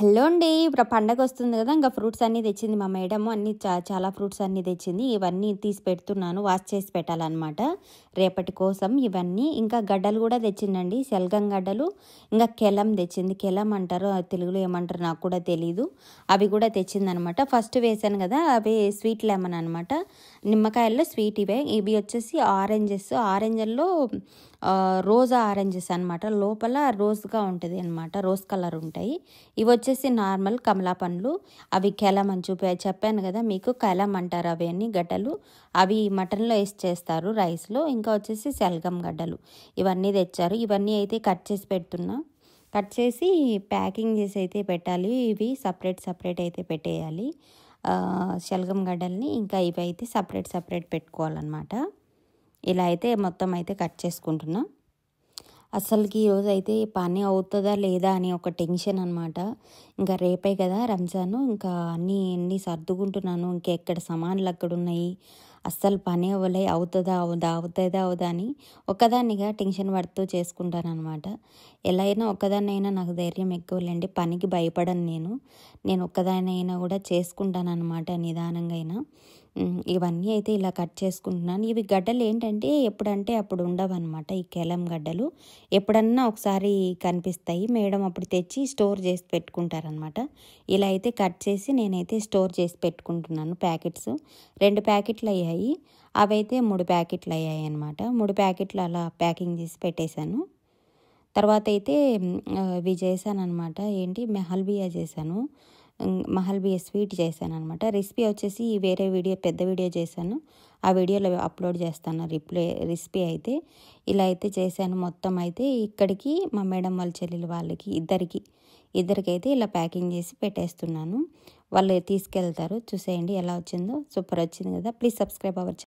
Hello అండి. ఇప్పుడు పండగ వస్తుంది కదా, ఇంకా ఫ్రూట్స్ అన్నీ తెచ్చింది మా మేడము. అన్నీ చాలా ఫ్రూట్స్ అన్నీ తెచ్చింది. ఇవన్నీ తీసి పెడుతున్నాను, వాష్ చేసి పెట్టాలన్నమాట రేపటి కోసం. ఇవన్నీ ఇంకా గడ్డలు కూడా తెచ్చిందండి, శల్గం గడ్డలు. ఇంకా కెలం తెచ్చింది. కెలం అంటారు, తెలుగులో ఏమంటారు నాకు కూడా తెలీదు. అవి కూడా తెచ్చిందనమాట. ఫస్ట్ వేసాను కదా, అవి స్వీట్ లెమన్ అనమాట, నిమ్మకాయల్లో స్వీట్. ఇవి వచ్చేసి ఆరెంజ్లో రోజా ఆరెంజెస్ అనమాట. లోపల రోజ్గా ఉంటుంది అనమాట, రోజ్ కలర్ ఉంటాయి. ఇవి వచ్చేసి నార్మల్ కమలా పండ్లు. అవి కెలం అని చెప్పాను కదా మీకు, కెలం అంటారు అవి అన్ని గడ్డలు. అవి మటన్లో వేసి చేస్తారు, రైస్లో. ఇంకా వచ్చేసి శల్గం గడ్డలు. ఇవన్నీ తెచ్చారు. ఇవన్నీ అయితే కట్ చేసి పెడుతున్నా. కట్ చేసి ప్యాకింగ్ చేసి అయితే పెట్టాలి. ఇవి సపరేట్ అయితే పెట్టేయాలి, శల్గం గడ్డల్ని. ఇంకా ఇవి అయితే సపరేట్ పెట్టుకోవాలన్నమాట. ఇలా అయితే మొత్తం అయితే కట్ చేసుకుంటున్నా. అసలుకి ఈరోజు అయితే పని అవుతుందా లేదా అని ఒక టెన్షన్ అనమాట. ఇంకా రేపే కదా రంజాను, ఇంకా అన్నీ సర్దుకుంటున్నాను. ఇంకెక్కడ సామాన్లు అక్కడ ఉన్నాయి. అస్సలు పని అవుతుందా అని ఒక్కదాన్నిగా టెన్షన్ పడుతూ చేసుకుంటాను అనమాట. ఎలా అయినా ఒక్కదాన్నైనా నాకు ధైర్యం ఎక్కువలేండి, పనికి భయపడను నేను ఒక్కదాన్నైనా కూడా చేసుకుంటాను అనమాట, నిదానంగా అయినా. ఇవన్నీ అయితే ఇలా కట్ చేసుకుంటున్నాను. ఇవి గడ్డలు ఏంటంటే ఎప్పుడంటే అప్పుడు ఉండవు అనమాట. ఈ కెలం గడ్డలు ఎప్పుడన్నా ఒకసారి కనిపిస్తాయి. మేడం అప్పుడు తెచ్చి స్టోర్ చేసి పెట్టుకుంటారనమాట. ఇలా అయితే కట్ చేసి నేనైతే స్టోర్ చేసి పెట్టుకుంటున్నాను. ప్యాకెట్స్ 2 ప్యాకెట్లు అయ్యాయి, అవైతే 3 ప్యాకెట్లు అయ్యాయి అనమాట. 3 ప్యాకెట్లు అలా ప్యాకింగ్ చేసి పెట్టేశాను. తర్వాత అయితే ఇవి చేశాను అనమాట. ఏంటి, మెహల్బియా చేశాను. మహల్బియా స్వీట్ చేశాను అనమాట. రెసిపీ వచ్చేసి వేరే పెద్ద వీడియో చేశాను, ఆ వీడియోలో అప్లోడ్ చేస్తాను రెసిపీ అయితే. ఇలా అయితే చేశాను. మొత్తం అయితే ఇక్కడికి మా మేడం వాళ్ళ చెల్లెలు వాళ్ళకి ఇద్దరికైతే ఇలా ప్యాకింగ్ చేసి పెట్టేస్తున్నాను. వాళ్ళు తీసుకెళ్తారు. చూసేయండి ఎలా వచ్చిందో, సూపర్ వచ్చింది కదా. Please subscribe our channel.